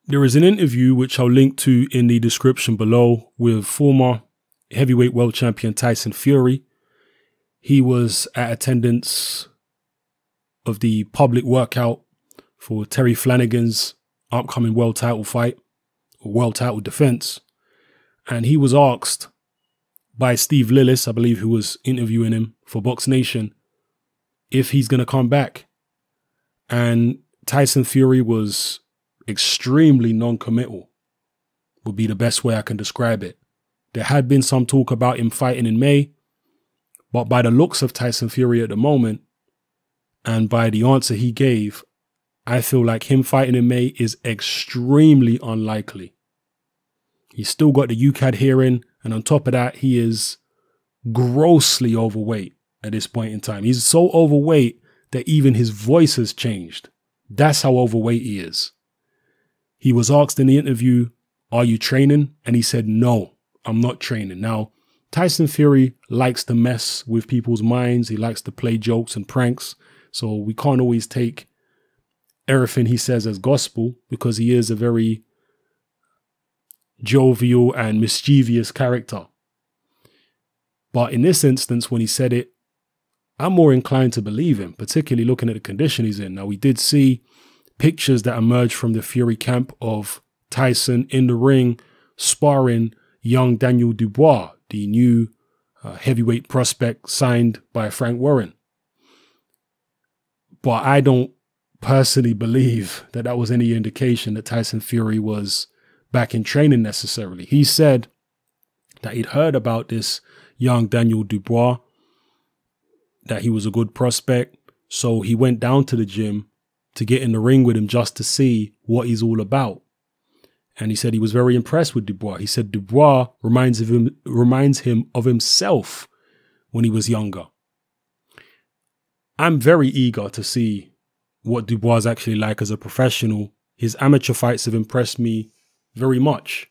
There is an interview which I'll link to in the description below with former heavyweight world champion Tyson Fury. He was at attendance of the public workout for Terry Flanagan's upcoming world title fight, or world title defense. And he was asked by Steve Lillis, I believe, who was interviewing him for Box Nation, if he's going to come back. And Tyson Fury was extremely non-committal, would be the best way I can describe it. There had been some talk about him fighting in May, but by the looks of Tyson Fury at the moment, and by the answer he gave, I feel like him fighting in May is extremely unlikely. He's still got the UCAD hearing, and on top of that, he is grossly overweight at this point in time. He's so overweight that even his voice has changed. That's how overweight he is. He was asked in the interview, "Are you training?" And he said, "No, I'm not training." Now, Tyson Fury likes to mess with people's minds. He likes to play jokes and pranks. So we can't always take everything he says as gospel, because he is a very jovial and mischievous character. But in this instance, when he said it, I'm more inclined to believe him, particularly looking at the condition he's in. Now, we did see pictures that emerged from the Fury camp of Tyson in the ring sparring young Daniel Dubois, the new heavyweight prospect signed by Frank Warren. But I don't personally believe that that was any indication that Tyson Fury was back in training necessarily. He said that he'd heard about this young Daniel Dubois, that he was a good prospect. So he went down to the gym to get in the ring with him just to see what he's all about. And he said he was very impressed with Dubois. He said Dubois reminds him of himself when he was younger. I'm very eager to see what Dubois is actually like as a professional. His amateur fights have impressed me very much.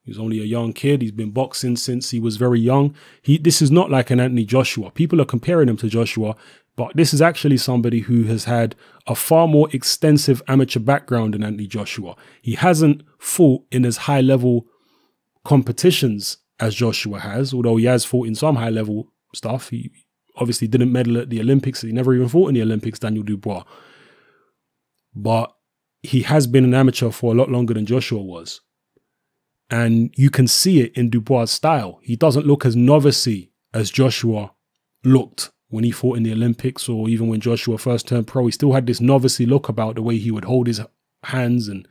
He's only a young kid. He's been boxing since he was very young. This is not like an Anthony Joshua. People are comparing him to Joshua, but this is actually somebody who has had a far more extensive amateur background than Anthony Joshua. He hasn't fought in as high-level competitions as Joshua has, although he has fought in some high-level stuff. He obviously didn't medal at the Olympics. He never even fought in the Olympics, Daniel Dubois. But he has been an amateur for a lot longer than Joshua was. And you can see it in Dubois' style. He doesn't look as novice-y as Joshua looked when he fought in the Olympics, or even when Joshua first turned pro. He still had this novice-y look about the way he would hold his hands and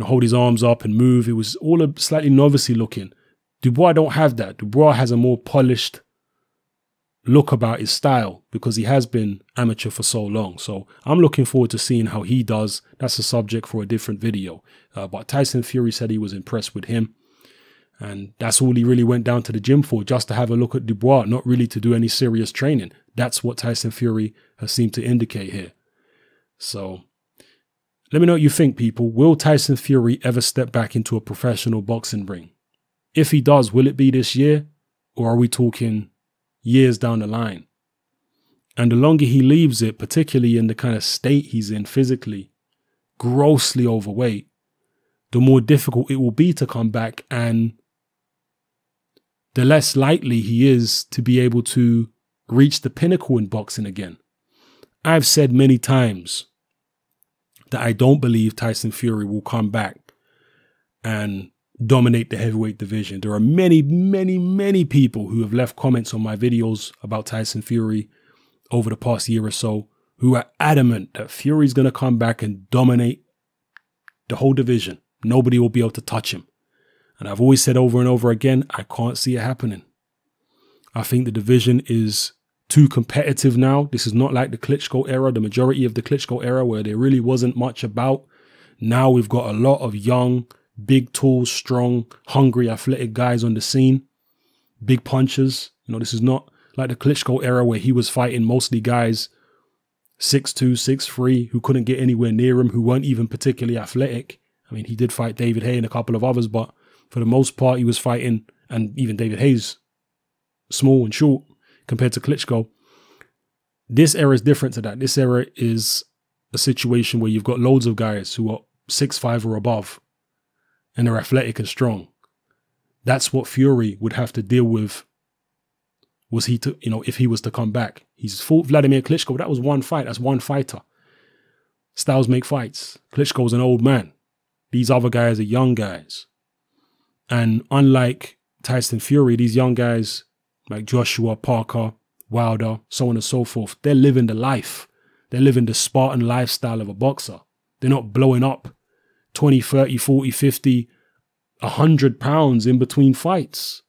hold his arms up and move. It was all a slightly novice-y looking. Dubois don't have that. Dubois has a more polished look about his style because he has been amateur for so long. So I'm looking forward to seeing how he does. That's a subject for a different video. But Tyson Fury said he was impressed with him. And that's all he really went down to the gym for, just to have a look at Dubois, not really to do any serious training. That's what Tyson Fury has seemed to indicate here. So let me know what you think, people. Will Tyson Fury ever step back into a professional boxing ring? If he does, will it be this year, or are we talking years down the line? And the longer he leaves it, particularly in the kind of state he's in physically, grossly overweight, the more difficult it will be to come back, and the less likely he is to be able to reach the pinnacle in boxing again. I've said many times that I don't believe Tyson Fury will come back and dominate the heavyweight division. There are many, many, many people who have left comments on my videos about Tyson Fury over the past year or so who are adamant that Fury's going to come back and dominate the whole division. Nobody will be able to touch him. And I've always said over and over again, I can't see it happening. I think the division is too competitive now. This is not like the Klitschko era, the majority of the Klitschko era, where there really wasn't much about. Now we've got a lot of young, big, tall, strong, hungry, athletic guys on the scene. Big punchers. This is not like the Klitschko era where he was fighting mostly guys 6'2", 6'3", who couldn't get anywhere near him, who weren't even particularly athletic. I mean, he did fight David Haye and a couple of others, but for the most part, he was fighting, and even David Haye's small and short compared to Klitschko. This era is different to that. This era is a situation where you've got loads of guys who are 6'5" or above, and they're athletic and strong. That's what Fury would have to deal with. Was he to, if he was to come back? He's fought Vladimir Klitschko. That was one fight. That's one fighter. Styles make fights. Klitschko's an old man. These other guys are young guys. And unlike Tyson Fury, these young guys like Joshua, Parker, Wilder, so on and so forth, they're living the life. They're living the Spartan lifestyle of a boxer. They're not blowing up 20, 30, 40, 50, 100 pounds in between fights.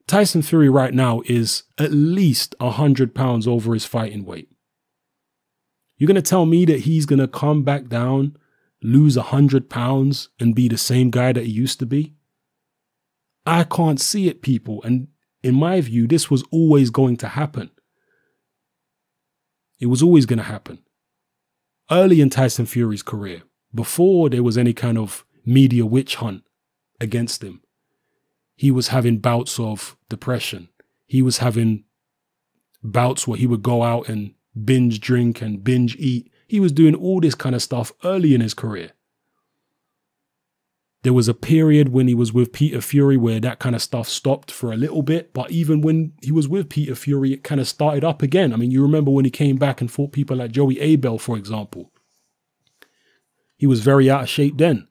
Tyson Fury right now is at least 100 pounds over his fighting weight. You're going to tell me that he's going to come back down, lose 100 pounds, and be the same guy that he used to be? I can't see it, people. And in my view, this was always going to happen. It was always going to happen. Early in Tyson Fury's career, before there was any kind of media witch hunt against him, he was having bouts of depression. He was having bouts where he would go out and binge drink and binge eat. He was doing all this kind of stuff early in his career. There was a period when he was with Peter Fury where that kind of stuff stopped for a little bit. But even when he was with Peter Fury, it kind of started up again. I mean, you remember when he came back and fought people like Joey Abel, for example. He was very out of shape then.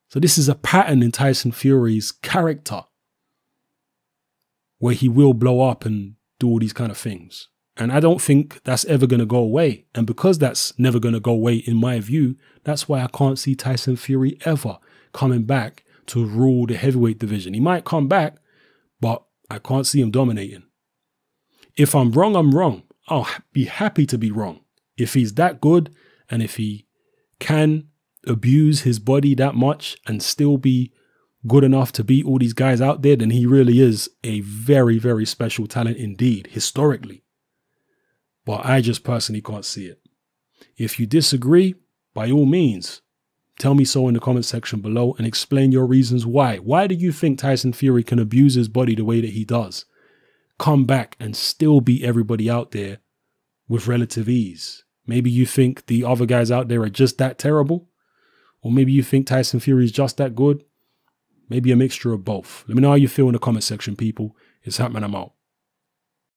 So this is a pattern in Tyson Fury's character where he will blow up and do all these kind of things. And I don't think that's ever going to go away. And because that's never going to go away, in my view, that's why I can't see Tyson Fury ever coming back to rule the heavyweight division. He might come back, but I can't see him dominating. If I'm wrong, I'm wrong. I'll be happy to be wrong. If he's that good and if he can abuse his body that much and still be good enough to beat all these guys out there, then he really is a very, very special talent indeed, historically. But I just personally can't see it. If you disagree, by all means, tell me so in the comment section below and explain your reasons why. Why do you think Tyson Fury can abuse his body the way that he does? Come back and still beat everybody out there with relative ease. Maybe you think the other guys out there are just that terrible. Or maybe you think Tyson Fury is just that good. Maybe a mixture of both. Let me know how you feel in the comment section, people. It's happening. I'm out.